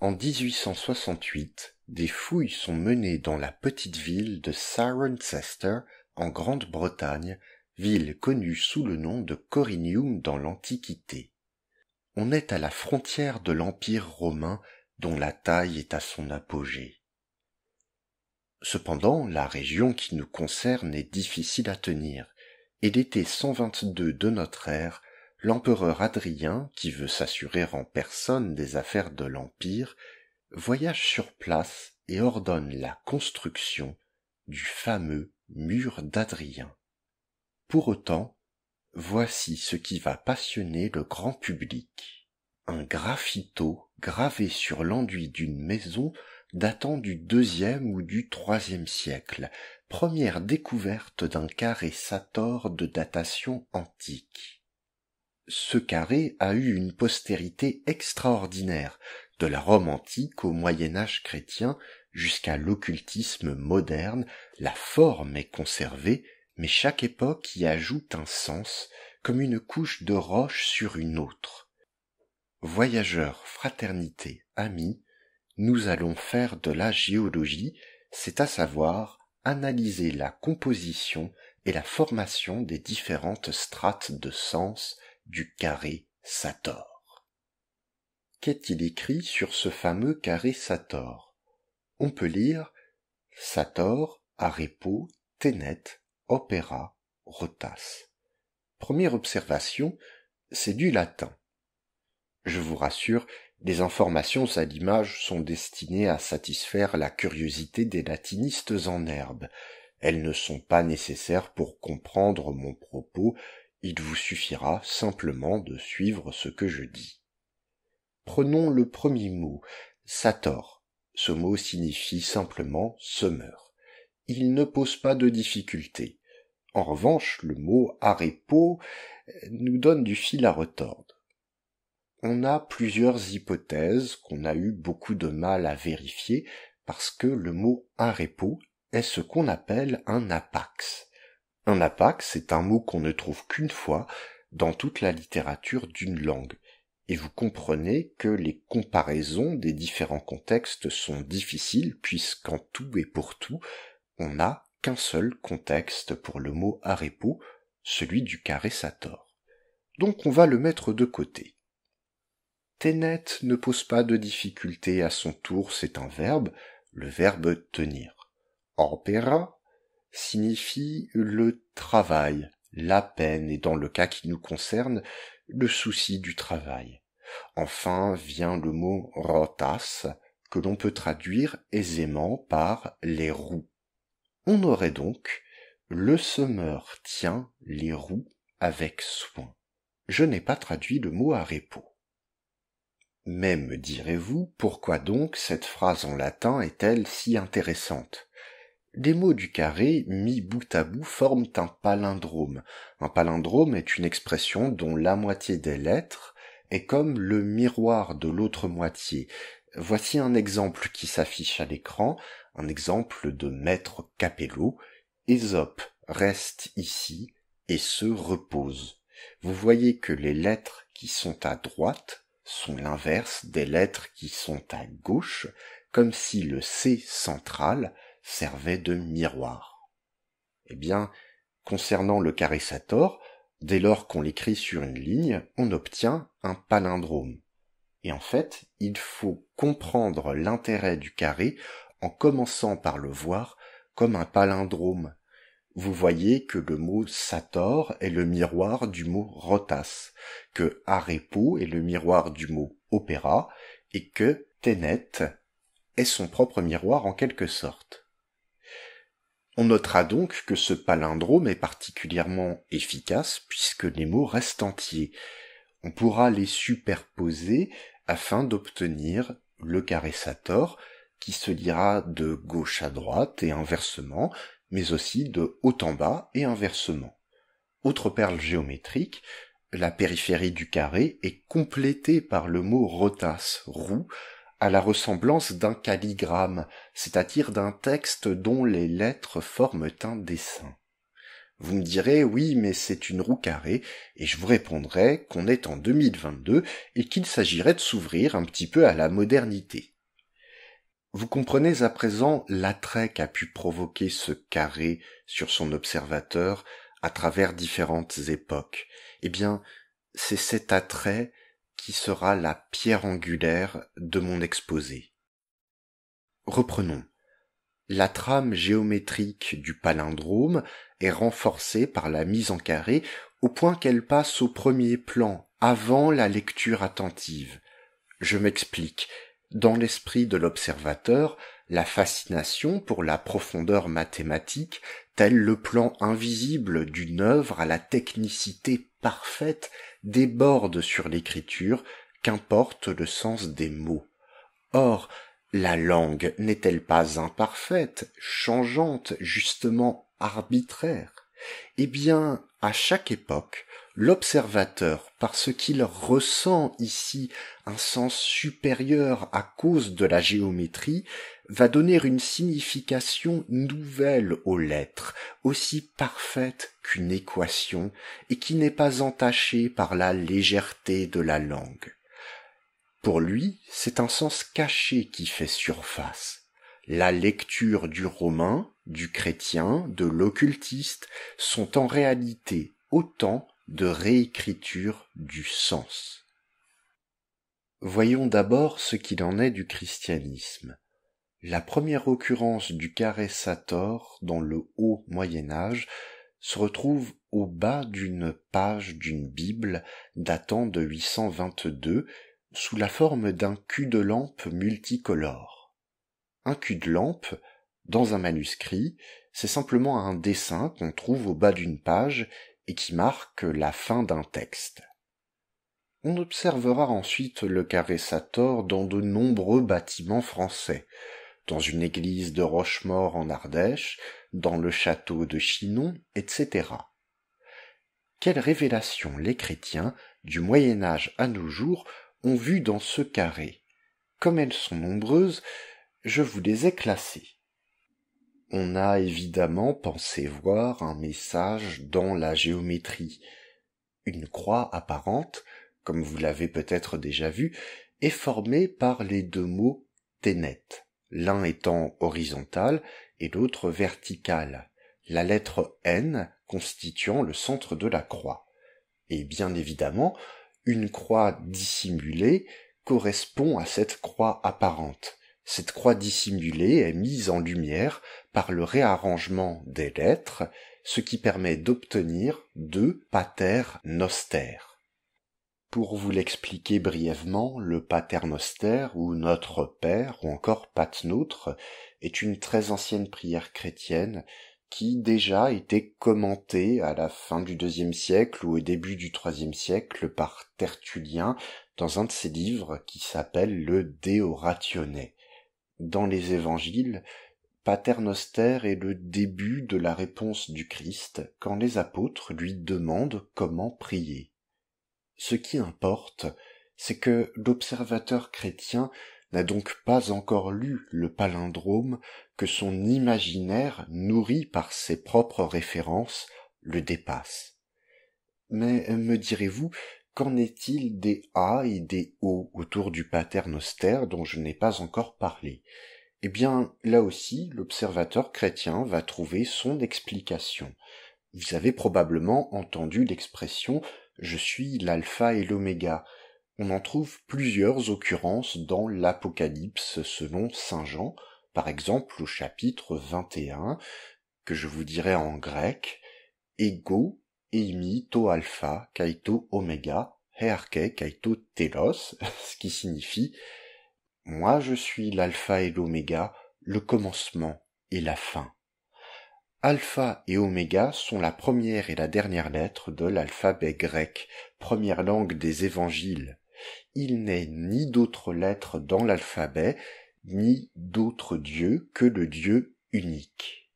En 1868, des fouilles sont menées dans la petite ville de Cirencester, en Grande-Bretagne, ville connue sous le nom de Corinium dans l'Antiquité. On est à la frontière de l'Empire romain dont la taille est à son apogée. Cependant, la région qui nous concerne est difficile à tenir, et l'été 122 de notre ère, l'empereur Hadrien, qui veut s'assurer en personne des affaires de l'Empire, voyage sur place et ordonne la construction du fameux mur d'Hadrien. Pour autant, voici ce qui va passionner le grand public. Un graffito gravé sur l'enduit d'une maison datant du IIe ou du IIIe siècle, première découverte d'un carré sator de datation antique. Ce carré a eu une postérité extraordinaire, de la Rome antique au Moyen-Âge chrétien jusqu'à l'occultisme moderne. La forme est conservée, mais chaque époque y ajoute un sens, comme une couche de roche sur une autre. Voyageurs, fraternité, amis, nous allons faire de la géologie, c'est à savoir analyser la composition et la formation des différentes strates de sens du carré sator. Qu'est-il écrit sur ce fameux carré sator? On peut lire sator, arepo, tenet, opera, rotas. Première observation, c'est du latin. Je vous rassure, les informations à l'image sont destinées à satisfaire la curiosité des latinistes en herbe. Elles ne sont pas nécessaires pour comprendre mon propos, il vous suffira simplement de suivre ce que je dis. Prenons le premier mot, sator. Ce mot signifie simplement semeur. Il ne pose pas de difficulté. En revanche, le mot arepo nous donne du fil à retordre. On a plusieurs hypothèses qu'on a eu beaucoup de mal à vérifier parce que le mot arepo est ce qu'on appelle un apax. Un apax est un mot qu'on ne trouve qu'une fois dans toute la littérature d'une langue. Et vous comprenez que les comparaisons des différents contextes sont difficiles puisqu'en tout et pour tout, on n'a qu'un seul contexte pour le mot arepo, celui du carré sator. Donc on va le mettre de côté. Tenet ne pose pas de difficulté à son tour, c'est un verbe, le verbe tenir. Opera signifie le travail, la peine et dans le cas qui nous concerne, le souci du travail. Enfin vient le mot rotas que l'on peut traduire aisément par les roues. On aurait donc le semeur tient les roues avec soin. Je n'ai pas traduit le mot arepo. Mais me direz-vous, pourquoi donc cette phrase en latin est-elle si intéressante? Les mots du carré, mis bout à bout, forment un palindrome. Un palindrome est une expression dont la moitié des lettres est comme le miroir de l'autre moitié. Voici un exemple qui s'affiche à l'écran, un exemple de Maître Capello. Ésope reste ici et se repose. Vous voyez que les lettres qui sont à droite sont l'inverse des lettres qui sont à gauche, comme si le C central servait de miroir. Eh bien, concernant le carré sator, dès lors qu'on l'écrit sur une ligne, on obtient un palindrome. Et en fait, il faut comprendre l'intérêt du carré en commençant par le voir comme un palindrome. Vous voyez que le mot sator est le miroir du mot rotas, que arepo est le miroir du mot opéra, et que tenet est son propre miroir en quelque sorte. On notera donc que ce palindrome est particulièrement efficace puisque les mots restent entiers. On pourra les superposer afin d'obtenir le carré sator qui se lira de gauche à droite et inversement, mais aussi de haut en bas et inversement. Autre perle géométrique, la périphérie du carré est complétée par le mot rotas, roue, à la ressemblance d'un calligramme, c'est-à-dire d'un texte dont les lettres forment un dessin. Vous me direz, oui, mais c'est une roue carrée, et je vous répondrai qu'on est en 2022 et qu'il s'agirait de s'ouvrir un petit peu à la modernité. Vous comprenez à présent l'attrait qu'a pu provoquer ce carré sur son observateur à travers différentes époques. Eh bien, c'est cet attrait qui sera la pierre angulaire de mon exposé. Reprenons. La trame géométrique du palindrome est renforcée par la mise en carré au point qu'elle passe au premier plan, avant la lecture attentive. Je m'explique. Dans l'esprit de l'observateur, la fascination pour la profondeur mathématique, tel le plan invisible d'une œuvre à la technicité parfaite, déborde sur l'écriture, qu'importe le sens des mots. Or, la langue n'est-elle pas imparfaite, changeante, justement arbitraire? Eh bien, à chaque époque, l'observateur, parce qu'il ressent ici un sens supérieur à cause de la géométrie, va donner une signification nouvelle aux lettres, aussi parfaite qu'une équation, et qui n'est pas entachée par la légèreté de la langue. Pour lui, c'est un sens caché qui fait surface. La lecture du romain, du chrétien, de l'occultiste sont en réalité autant de réécriture du sens. Voyons d'abord ce qu'il en est du christianisme. La première occurrence du carré Sator dans le haut Moyen-Âge se retrouve au bas d'une page d'une Bible datant de 822 sous la forme d'un cul de lampe multicolore. Un cul de lampe, dans un manuscrit, c'est simplement un dessin qu'on trouve au bas d'une page et qui marque la fin d'un texte. On observera ensuite le carré Sator dans de nombreux bâtiments français, dans une église de Rochemaure en Ardèche, dans le château de Chinon, etc. Quelles révélations les chrétiens, du Moyen Âge à nos jours, ont vu dans ce carré? Comme elles sont nombreuses, je vous les ai classées. On a évidemment pensé voir un message dans la géométrie. Une croix apparente, comme vous l'avez peut-être déjà vu, est formée par les deux mots ténet, l'un étant horizontal et l'autre vertical, la lettre N constituant le centre de la croix. Et bien évidemment, une croix dissimulée correspond à cette croix apparente. Cette croix dissimulée est mise en lumière par le réarrangement des lettres, ce qui permet d'obtenir deux pater noster. Pour vous l'expliquer brièvement, le pater noster, ou Notre Père, ou encore Pater Noster, est une très ancienne prière chrétienne qui déjà était commentée à la fin du IIe siècle ou au début du IIIe siècle par Tertullien dans un de ses livres qui s'appelle le De Oratione. Dans les évangiles, Pater Noster est le début de la réponse du Christ quand les apôtres lui demandent comment prier. Ce qui importe, c'est que l'observateur chrétien n'a donc pas encore lu le palindrome, que son imaginaire, nourri par ses propres références, le dépasse. Mais, me direz-vous, qu'en est-il des A et des O autour du pater noster dont je n'ai pas encore parlé? Eh bien, là aussi, l'observateur chrétien va trouver son explication. Vous avez probablement entendu l'expression « je suis l'alpha et l'oméga ». On en trouve plusieurs occurrences dans l'Apocalypse selon saint Jean, par exemple au chapitre 21, que je vous dirai en grec, « ego eimi to alpha kai to oméga, hearke kai to telos », ce qui signifie « moi je suis l'alpha et l'oméga, le commencement et la fin ». Alpha et oméga sont la première et la dernière lettre de l'alphabet grec, première langue des évangiles. Il n'est ni d'autres lettres dans l'alphabet, ni d'autre Dieu que le Dieu unique.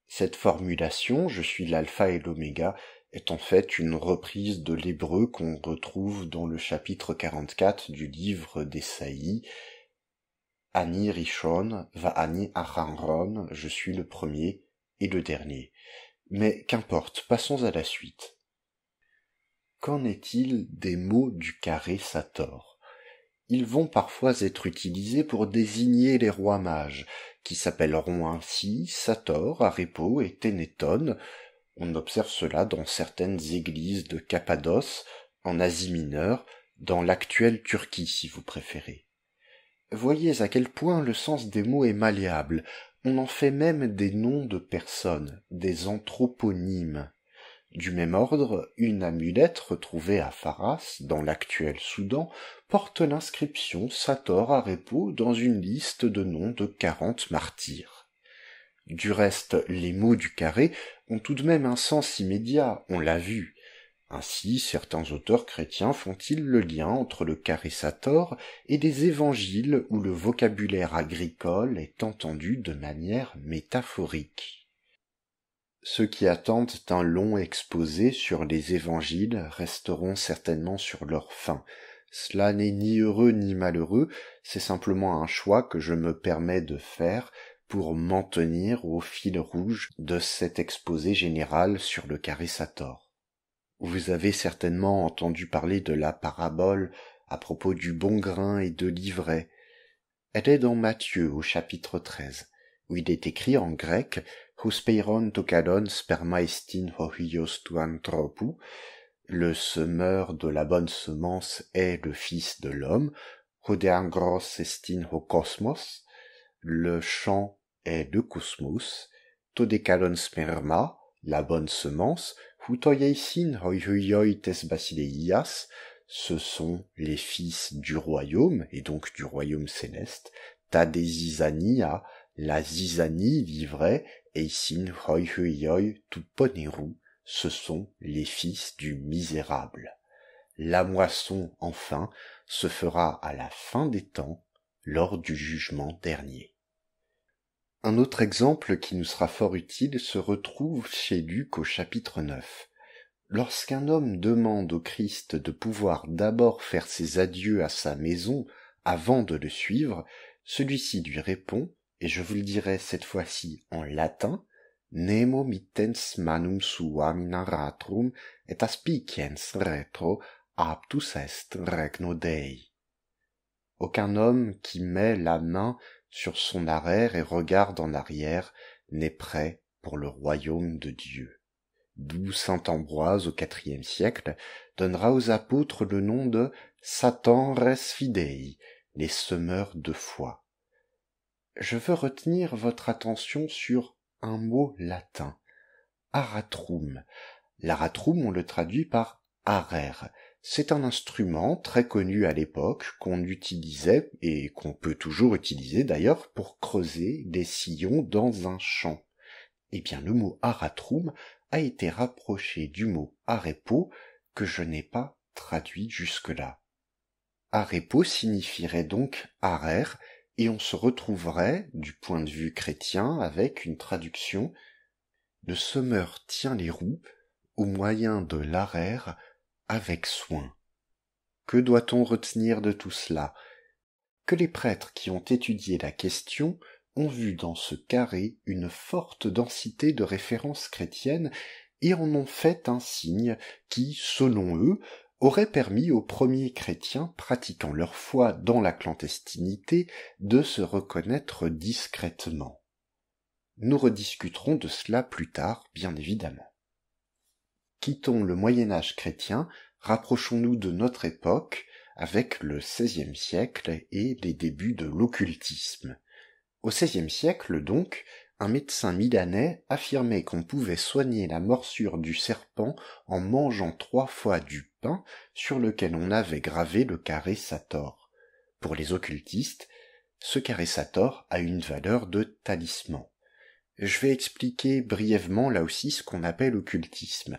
Cette formulation « je suis l'alpha et l'oméga » est en fait une reprise de l'hébreu qu'on retrouve dans le chapitre 44 du livre d'Ésaïe. Ani Rishon, va Ani Acharon, je suis le premier et le dernier. Mais qu'importe, passons à la suite. Qu'en est-il des mots du carré Sator? Ils vont parfois être utilisés pour désigner les rois mages, qui s'appelleront ainsi Sator, Arepo et Ténéton. On observe cela dans certaines églises de Cappadoce, en Asie mineure, dans l'actuelle Turquie si vous préférez. Voyez à quel point le sens des mots est malléable. On en fait même des noms de personnes, des anthroponymes. Du même ordre, une amulette retrouvée à Faras, dans l'actuel Soudan, porte l'inscription Sator Arepo dans une liste de noms de 40 martyrs. Du reste, les mots du carré ont tout de même un sens immédiat, on l'a vu. Ainsi, certains auteurs chrétiens font-ils le lien entre le carré Sator et des évangiles où le vocabulaire agricole est entendu de manière métaphorique. Ceux qui attendent un long exposé sur les évangiles resteront certainement sur leur faim. Cela n'est ni heureux ni malheureux, c'est simplement un choix que je me permets de faire pour m'en tenir au fil rouge de cet exposé général sur le carré Sator. Vous avez certainement entendu parler de la parabole à propos du bon grain et de l'ivraie. Elle est dans Matthieu au chapitre 13, où il est écrit en grec « Huspeiron tokalon spermaestin hohios tu anthropou » le semeur de la bonne semence est le fils de l'homme, « Hodeangros estin ho cosmos » le champ est le cosmos, « Todekalon sperma » la bonne semence, Hutoyeisin hoihuioi tes basileias, ce sont les fils du royaume, et donc du royaume céleste, Tadesizania, la zizanie, l'ivraie, eisin hoihuioi tu poneru, ce sont les fils du misérable. La moisson, enfin, se fera à la fin des temps, lors du jugement dernier. Un autre exemple qui nous sera fort utile se retrouve chez Luc au chapitre 9. Lorsqu'un homme demande au Christ de pouvoir d'abord faire ses adieux à sa maison avant de le suivre, celui-ci lui répond, et je vous le dirai cette fois-ci en latin, Nemo mittens manum suam in aratrum et aspiciens retro aptus est regno Dei. Aucun homme qui met la main sur son arère et regarde en arrière n'est prêt pour le royaume de Dieu. D'où saint Ambroise au IVe siècle donnera aux apôtres le nom de Satan res fidei, les semeurs de foi. Je veux retenir votre attention sur un mot latin, aratrum. L'aratrum, on le traduit par arère. C'est un instrument très connu à l'époque qu'on utilisait et qu'on peut toujours utiliser d'ailleurs pour creuser des sillons dans un champ. Eh bien, le mot aratrum a été rapproché du mot arepo que je n'ai pas traduit jusque-là. Arepo signifierait donc arère et on se retrouverait, du point de vue chrétien, avec une traduction « Le semeur tient les roues au moyen de l'arère avec soin ». Que doit-on retenir de tout cela? Que les prêtres qui ont étudié la question ont vu dans ce carré une forte densité de références chrétiennes et en ont fait un signe qui, selon eux, aurait permis aux premiers chrétiens pratiquant leur foi dans la clandestinité de se reconnaître discrètement. Nous rediscuterons de cela plus tard, bien évidemment. Quittons le Moyen-Âge chrétien, rapprochons-nous de notre époque avec le XVIe siècle et les débuts de l'occultisme. Au XVIe siècle, donc, un médecin milanais affirmait qu'on pouvait soigner la morsure du serpent en mangeant 3 fois du pain sur lequel on avait gravé le carré Sator. Pour les occultistes, ce carré Sator a une valeur de talisman. Je vais expliquer brièvement là aussi ce qu'on appelle occultisme.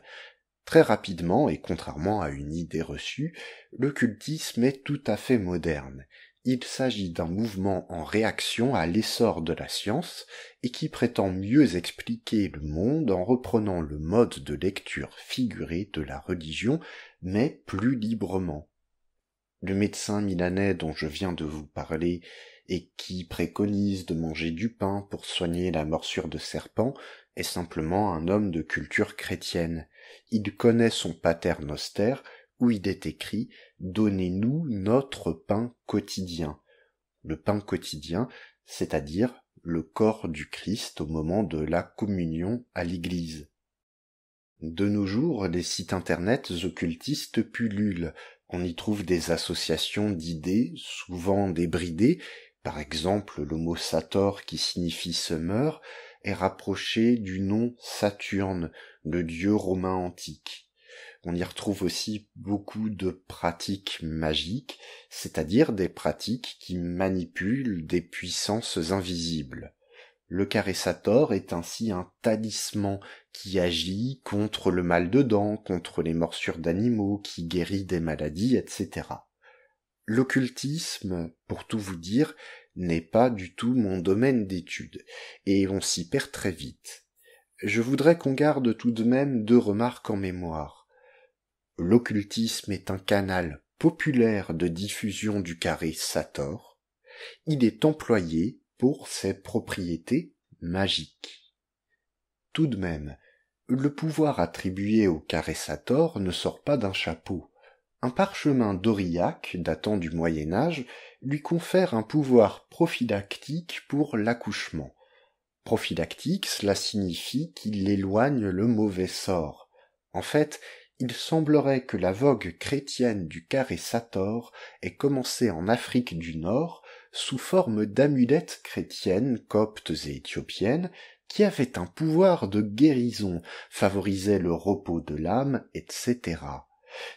Très rapidement, et contrairement à une idée reçue, l'occultisme est tout à fait moderne. Il s'agit d'un mouvement en réaction à l'essor de la science et qui prétend mieux expliquer le monde en reprenant le mode de lecture figuré de la religion, mais plus librement. Le médecin milanais dont je viens de vous parler et qui préconise de manger du pain pour soigner la morsure de serpent est simplement un homme de culture chrétienne. Il connaît son Pater Noster où il est écrit « Donnez-nous notre pain quotidien ». Le pain quotidien, c'est-à-dire le corps du Christ au moment de la communion à l'Église. De nos jours, les sites internet occultistes pullulent. On y trouve des associations d'idées, souvent débridées. Par exemple, le mot Sator, qui signifie semeur, est rapproché du nom Saturne, le dieu romain antique. On y retrouve aussi beaucoup de pratiques magiques, c'est-à-dire des pratiques qui manipulent des puissances invisibles. Le carré Sator est ainsi un talisman qui agit contre le mal de dents, contre les morsures d'animaux, qui guérit des maladies, etc. L'occultisme, pour tout vous dire, n'est pas du tout mon domaine d'étude, et on s'y perd très vite. Je voudrais qu'on garde tout de même 2 remarques en mémoire. L'occultisme est un canal populaire de diffusion du carré Sator. Il est employé pour ses propriétés magiques. Tout de même, le pouvoir attribué au carré Sator ne sort pas d'un chapeau. Un parchemin d'Aurillac, datant du Moyen-Âge, lui confère un pouvoir prophylactique pour l'accouchement. Prophylactique, cela signifie qu'il éloigne le mauvais sort. En fait, il semblerait que la vogue chrétienne du carré Sator ait commencé en Afrique du Nord sous forme d'amulettes chrétiennes, coptes et éthiopiennes, qui avaient un pouvoir de guérison, favorisaient le repos de l'âme, etc.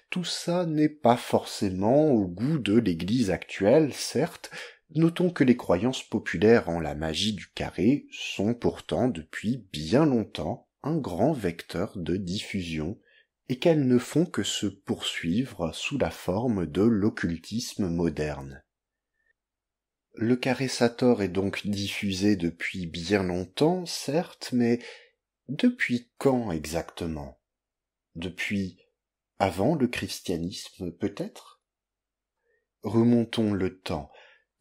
Tout ça n'est pas forcément au goût de l'Église actuelle, certes. Notons que les croyances populaires en la magie du carré sont pourtant depuis bien longtemps un grand vecteur de diffusion et qu'elles ne font que se poursuivre sous la forme de l'occultisme moderne. Le carré Sator est donc diffusé depuis bien longtemps, certes, mais depuis quand exactement? Depuis avant le christianisme, peut-être? Remontons le temps.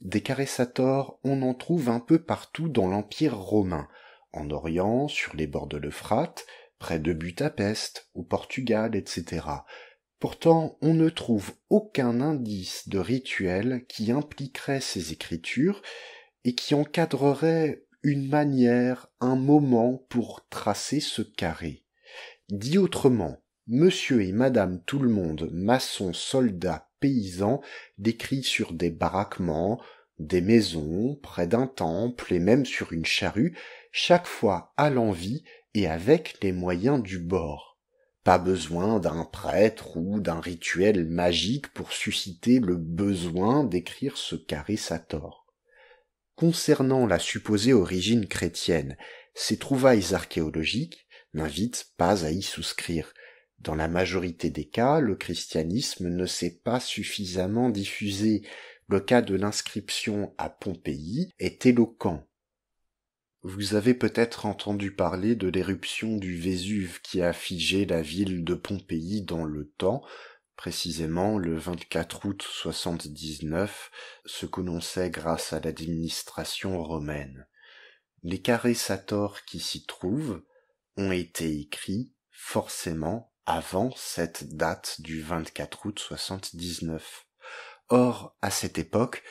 Des carrés Sator, on en trouve un peu partout dans l'Empire romain, en Orient, sur les bords de l'Euphrate, près de Budapest, au Portugal, etc. Pourtant, on ne trouve aucun indice de rituel qui impliquerait ces écritures et qui encadrerait une manière, un moment pour tracer ce carré. Dit autrement, Monsieur et Madame Tout-le-Monde, maçons, soldats, paysans, décrits sur des baraquements, des maisons, près d'un temple et même sur une charrue, chaque fois à l'envi et avec les moyens du bord. Pas besoin d'un prêtre ou d'un rituel magique pour susciter le besoin d'écrire ce carré Sator. Concernant la supposée origine chrétienne, ces trouvailles archéologiques n'invitent pas à y souscrire. Dans la majorité des cas, le christianisme ne s'est pas suffisamment diffusé. Le cas de l'inscription à Pompéi est éloquent. Vous avez peut-être entendu parler de l'éruption du Vésuve qui a figé la ville de Pompéi dans le temps, précisément le 24 août 79, ce que l'on sait grâce à l'administration romaine. Les carrés Sator qui s'y trouvent ont été écrits forcément avant cette date du 24 août 79. Or, à cette époque,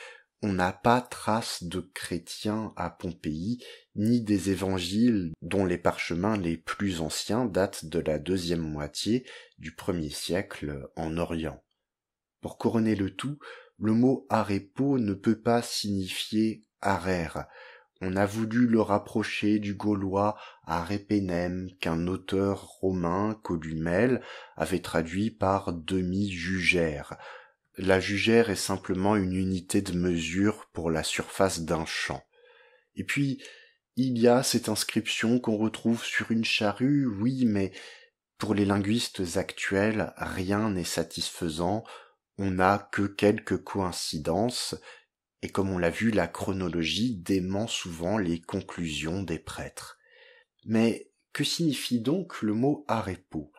on n'a pas trace de chrétiens à Pompéi, ni des évangiles dont les parchemins les plus anciens datent de la deuxième moitié du 1er siècle en Orient. Pour couronner le tout, le mot arepo ne peut pas signifier arère. On a voulu le rapprocher du gaulois arepenem qu'un auteur romain, Columelle, avait traduit par demi-jugère. La jugère est simplement une unité de mesure pour la surface d'un champ. Et puis, il y a cette inscription qu'on retrouve sur une charrue, oui, mais pour les linguistes actuels, rien n'est satisfaisant, on n'a que quelques coïncidences, et comme on l'a vu, la chronologie dément souvent les conclusions des prêtres. Mais que signifie donc le mot arepo?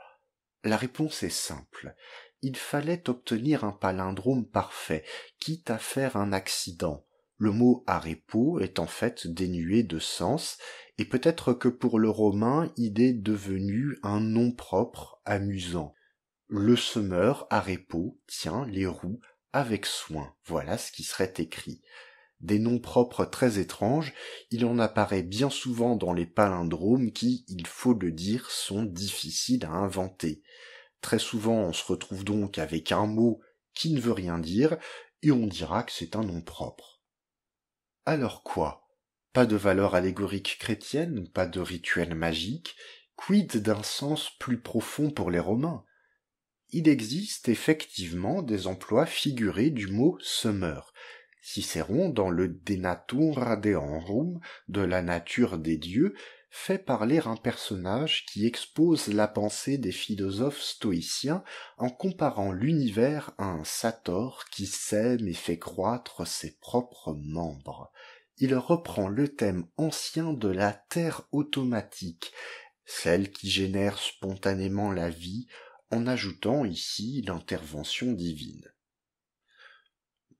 La réponse est simple. il fallait obtenir un palindrome parfait, quitte à faire un accident. Le mot arepo est en fait dénué de sens, et peut-être que pour le romain il est devenu un nom propre, amusant. Le semeur arepo tient les roues avec soin, voilà ce qui serait écrit. Des noms propres très étranges, il en apparaît bien souvent dans les palindromes qui, il faut le dire, sont difficiles à inventer. Très souvent on se retrouve donc avec un mot qui ne veut rien dire, et on dira que c'est un nom propre. Alors quoi? Pas de valeur allégorique chrétienne, pas de rituel magique, quid d'un sens plus profond pour les Romains? Il existe effectivement des emplois figurés du mot semeur. Cicéron, dans le De Natura Deorum, de la nature des dieux, fait parler un personnage qui expose la pensée des philosophes stoïciens en comparant l'univers à un sator qui sème et fait croître ses propres membres. Il reprend le thème ancien de la terre automatique, celle qui génère spontanément la vie, en ajoutant ici l'intervention divine.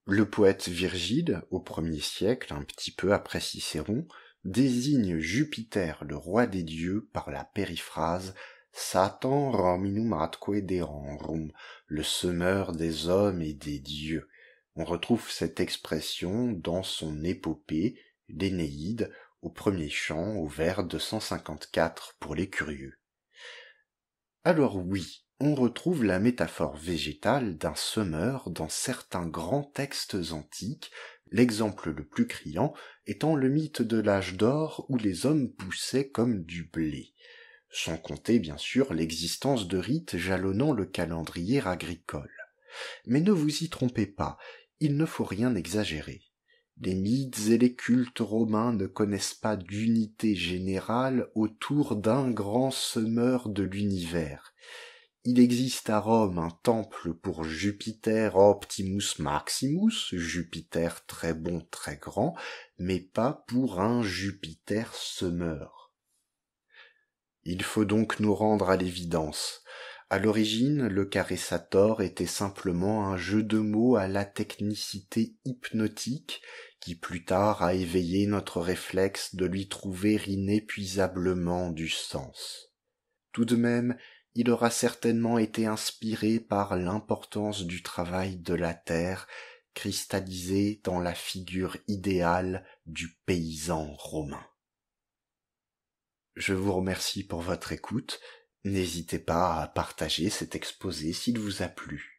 Le poète Virgile, au 1er siècle, un petit peu après Cicéron, désigne Jupiter, le roi des dieux, par la périphrase Satan Rominum atque deorum, le semeur des hommes et des dieux. On retrouve cette expression dans son épopée, l'Énéide, au 1er chant, au vers 254 pour les curieux. Alors oui, on retrouve la métaphore végétale d'un semeur dans certains grands textes antiques, l'exemple le plus criant étant le mythe de l'âge d'or où les hommes poussaient comme du blé, sans compter bien sûr l'existence de rites jalonnant le calendrier agricole. Mais ne vous y trompez pas, il ne faut rien exagérer. Les mythes et les cultes romains ne connaissent pas d'unité générale autour d'un grand semeur de l'univers. Il existe à Rome un temple pour Jupiter Optimus Maximus, Jupiter très bon, très grand, mais pas pour un Jupiter semeur. Il faut donc nous rendre à l'évidence. À l'origine, le carré Sator était simplement un jeu de mots à la technicité hypnotique qui plus tard a éveillé notre réflexe de lui trouver inépuisablement du sens. Tout de même, il aura certainement été inspiré par l'importance du travail de la terre, cristallisé dans la figure idéale du paysan romain. Je vous remercie pour votre écoute. N'hésitez pas à partager cet exposé s'il vous a plu.